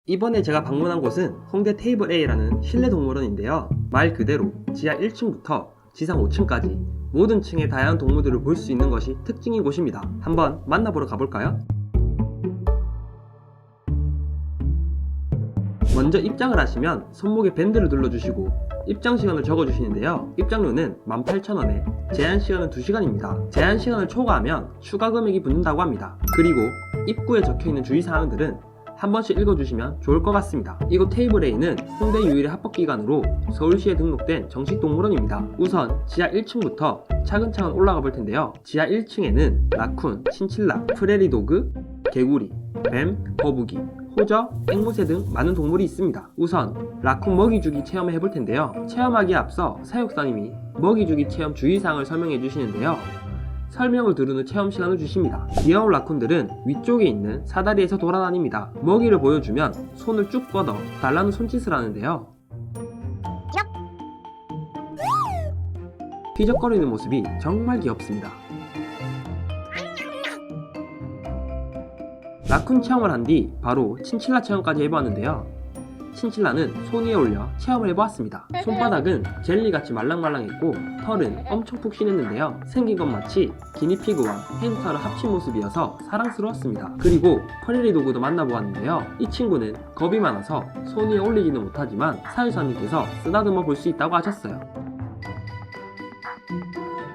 이번에 제가 방문한 곳은 홍대 테이블 A라는 실내 동물원인데요. 말 그대로 지하 1층부터 지상 5층까지 모든 층의 다양한 동물들을 볼 수 있는 것이 특징인 곳입니다. 한번 만나보러 가볼까요? 먼저 입장을 하시면 손목에 밴드를 눌러주시고 입장 시간을 적어주시는데요. 입장료는 18,000원에 제한 시간은 2시간입니다. 제한 시간을 초과하면 추가 금액이 붙는다고 합니다. 그리고 입구에 적혀있는 주의사항들은 한 번씩 읽어주시면 좋을 것 같습니다. 이곳 테이블 A는 홍대 유일의 합법기관으로 서울시에 등록된 정식 동물원입니다. 우선 지하 1층부터 차근차근 올라가 볼 텐데요. 지하 1층에는 라쿤, 친칠라, 프레리도그, 개구리, 뱀, 거북이, 호저, 앵무새 등 많은 동물이 있습니다. 우선 라쿤 먹이주기 체험을 해볼 텐데요. 체험하기에 앞서 사육사님이 먹이주기 체험 주의사항을 설명해 주시는데요. 설명을 들은 후 체험 시간을 주십니다. 귀여운 라쿤들은 위쪽에 있는 사다리에서 돌아다닙니다. 먹이를 보여주면 손을 쭉 뻗어 달라는 손짓을 하는데요. 휘적거리는 모습이 정말 귀엽습니다. 라쿤 체험을 한 뒤 바로 친칠라 체험까지 해보았는데요. 친칠라는 손 위에 올려 체험을 해보았습니다. 손바닥은 젤리같이 말랑말랑했고 털은 엄청 푹신했는데요. 생긴 건 마치 기니피그와 햄스터를 합친 모습이어서 사랑스러웠습니다. 그리고 프레리도그도 만나보았는데요. 이 친구는 겁이 많아서 손 위에 올리지는 못하지만 사육사님께서 쓰다듬어 볼 수 있다고 하셨어요.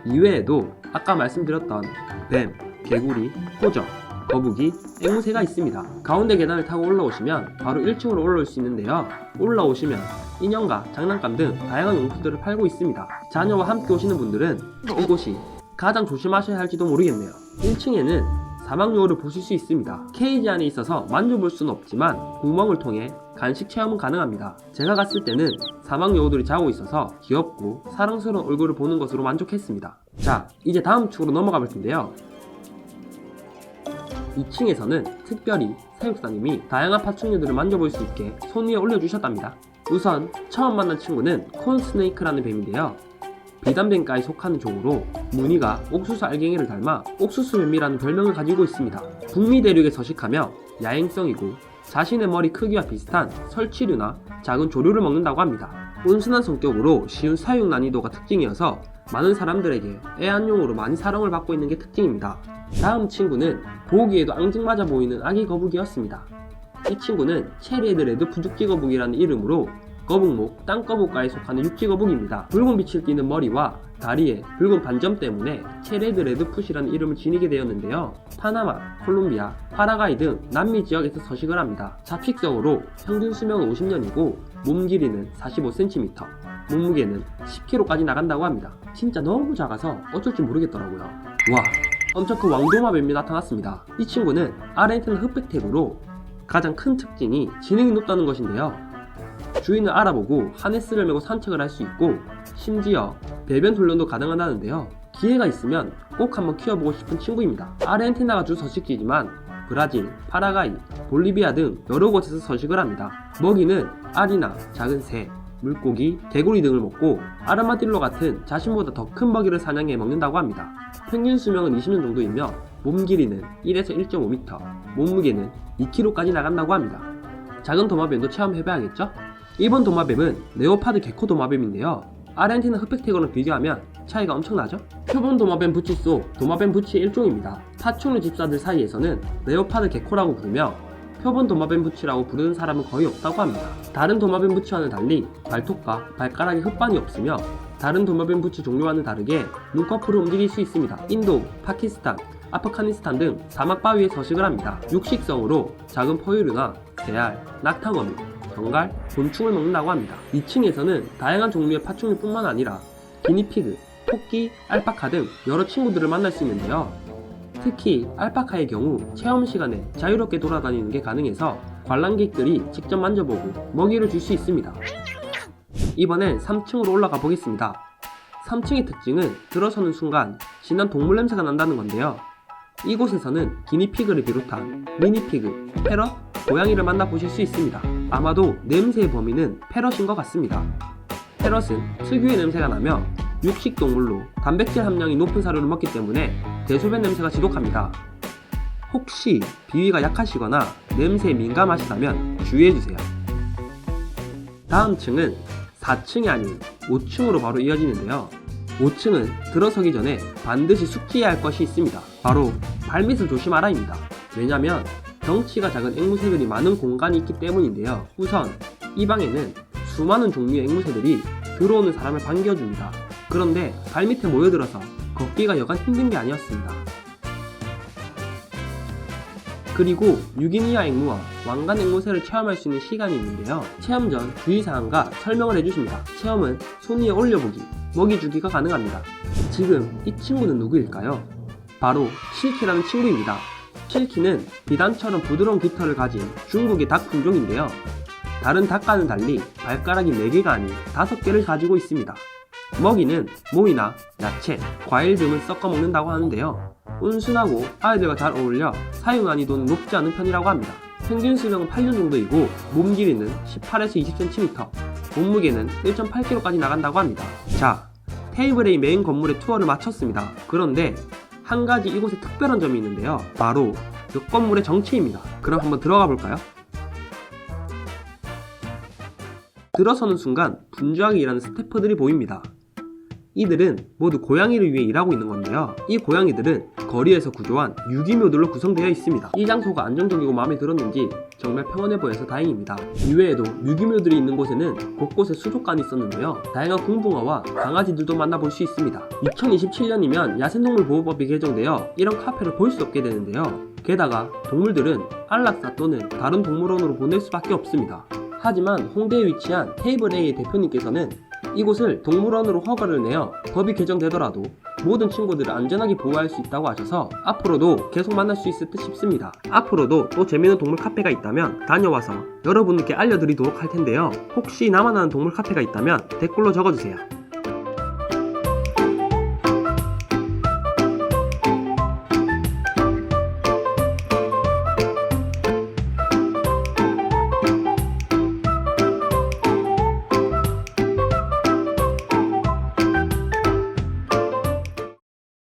이외에도 아까 말씀드렸던 뱀, 개구리, 호저, 거북이, 앵무새가 있습니다. 가운데 계단을 타고 올라오시면 바로 1층으로 올라올 수 있는데요. 올라오시면 인형과 장난감 등 다양한 용품들을 팔고 있습니다. 자녀와 함께 오시는 분들은 이곳이 가장 조심하셔야 할지도 모르겠네요. 1층에는 사막요를 보실 수 있습니다. 케이지 안에 있어서 만져볼 수는 없지만 구멍을 통해 간식 체험은 가능합니다. 제가 갔을 때는 사막요들이 자고 있어서 귀엽고 사랑스러운 얼굴을 보는 것으로 만족했습니다. 자, 이제 다음 축으로 넘어가 볼 텐데요. 2층에서는 특별히 사육사님이 다양한 파충류들을 만져볼 수 있게 손 위에 올려주셨답니다. 우선 처음 만난 친구는 콘스네이크라는 뱀인데요. 비단뱀과에 속하는 종으로 무늬가 옥수수 알갱이를 닮아 옥수수뱀이라는 별명을 가지고 있습니다. 북미 대륙에 서식하며 야행성이고 자신의 머리 크기와 비슷한 설치류나 작은 조류를 먹는다고 합니다. 온순한 성격으로 쉬운 사육 난이도가 특징이어서 많은 사람들에게 애완용으로 많이 사랑을 받고 있는 게 특징입니다. 다음 친구는 보기에도 앙증맞아 보이는 아기 거북이였습니다. 이 친구는 체리헤드레드 부죽지거북이라는 이름으로 거북목, 땅거북과에 속하는 육지거북입니다. 붉은 빛을 띠는 머리와 다리에 붉은 반점 때문에 체리헤드레드 풋이라는 이름을 지니게 되었는데요. 파나마, 콜롬비아, 파라과이 등 남미 지역에서 서식을 합니다. 잡식성으로 평균 수명은 50년이고 몸 길이는 45cm, 몸무게는 10kg까지 나간다고 합니다. 진짜 너무 작아서 어쩔 줄 모르겠더라고요. 와, 엄청 큰 왕도마뱀이 나타났습니다. 이 친구는 아르헨티나 흑백태구로 가장 큰 특징이 지능이 높다는 것인데요. 주인을 알아보고 하네스를 메고 산책을 할 수 있고 심지어 배변 훈련도 가능하다는데요. 기회가 있으면 꼭 한번 키워보고 싶은 친구입니다. 아르헨티나가 주 서식지지만 브라질, 파라과이, 볼리비아 등 여러 곳에서 서식을 합니다. 먹이는 알이나 작은 새, 물고기, 개구리 등을 먹고 아르마딜로 같은 자신보다 더 큰 먹이를 사냥해 먹는다고 합니다. 평균 수명은 20년 정도이며 몸 길이는 1에서 1.5m, 몸무게는 2kg까지 나간다고 합니다. 작은 도마뱀도 체험해봐야겠죠? 이번 도마뱀은 네오파드 게코 도마뱀인데요. 아르헨티나 흑백태거랑 비교하면 차이가 엄청나죠? 표본 도마뱀 부치 속 도마뱀 부치의 일종입니다. 파충류 집사들 사이에서는 네오파드 게코라고 부르며 표본 도마뱀 부치라고 부르는 사람은 거의 없다고 합니다. 다른 도마뱀 부치와는 달리 발톱과 발가락에 흙반이 없으며 다른 도마뱀 부치 종류와는 다르게 눈꺼풀을 움직일 수 있습니다. 인도, 파키스탄, 아프가니스탄 등 사막 바위에 서식을 합니다. 육식성으로 작은 포유류나 새알, 낙타거미, 정갈, 곤충을 먹는다고 합니다. 2층에서는 다양한 종류의 파충류뿐만 아니라 기니피그, 토끼, 알파카 등 여러 친구들을 만날 수 있는데요. 특히 알파카의 경우 체험 시간에 자유롭게 돌아다니는 게 가능해서 관람객들이 직접 만져보고 먹이를 줄 수 있습니다. 이번엔 3층으로 올라가 보겠습니다. 3층의 특징은 들어서는 순간 진한 동물 냄새가 난다는 건데요. 이곳에서는 기니피그를 비롯한 미니피그, 패럿, 고양이를 만나보실 수 있습니다. 아마도 냄새의 범인은 패럿인 것 같습니다. 패럿은 특유의 냄새가 나며 육식동물로 단백질 함량이 높은 사료를 먹기 때문에 대소변 냄새가 지독합니다. 혹시 비위가 약하시거나 냄새에 민감하시다면 주의해주세요. 다음 층은 4층이 아닌 5층으로 바로 이어지는데요. 5층은 들어서기 전에 반드시 숙지해야 할 것이 있습니다. 바로 발밑을 조심하라입니다. 왜냐면 덩치가 작은 앵무새들이 많은 공간이 있기 때문인데요. 우선 이 방에는 수많은 종류의 앵무새들이 들어오는 사람을 반겨줍니다. 그런데 발밑에 모여들어서 걷기가 여간 힘든 게 아니었습니다. 그리고 유기니아 앵무와 왕관 앵무새를 체험할 수 있는 시간이 있는데요. 체험 전 주의사항과 설명을 해주십니다. 체험은 손 위에 올려보기, 먹이 주기가 가능합니다. 지금 이 친구는 누구일까요? 바로 실키라는 친구입니다. 실키는 비단처럼 부드러운 깃털을 가진 중국의 닭 품종인데요. 다른 닭과는 달리 발가락이 4개가 아닌 5개를 가지고 있습니다. 먹이는 모이나 야채, 과일 등을 섞어 먹는다고 하는데요. 온순하고 아이들과 잘 어울려 사용 난이도는 높지 않은 편이라고 합니다. 평균 수명은 8년 정도이고 몸 길이는 18에서 20cm, 몸무게는 1.8kg까지 나간다고 합니다. 자, 테이블 A 메인 건물의 투어를 마쳤습니다. 그런데 한 가지 이곳에 특별한 점이 있는데요. 바로 옆 건물의 정체입니다. 그럼 한번 들어가 볼까요? 들어서는 순간 분주하게 일하는 스태프들이 보입니다. 이들은 모두 고양이를 위해 일하고 있는 건데요. 이 고양이들은 거리에서 구조한 유기묘들로 구성되어 있습니다. 이 장소가 안정적이고 마음에 들었는지 정말 평온해 보여서 다행입니다. 이외에도 유기묘들이 있는 곳에는 곳곳에 수족관이 있었는데요. 다양한 궁붕어와 강아지들도 만나볼 수 있습니다. 2027년이면 야생동물보호법이 개정되어 이런 카페를 볼 수 없게 되는데요. 게다가 동물들은 안락사 또는 다른 동물원으로 보낼 수밖에 없습니다. 하지만 홍대에 위치한 테이블 A의 대표님께서는 이곳을 동물원으로 허가를 내어 법이 개정되더라도 모든 친구들을 안전하게 보호할 수 있다고 하셔서 앞으로도 계속 만날 수 있을 듯 싶습니다. 앞으로도 또 재미있는 동물 카페가 있다면 다녀와서 여러분께 알려드리도록 할 텐데요. 혹시 나만 아는 동물 카페가 있다면 댓글로 적어주세요.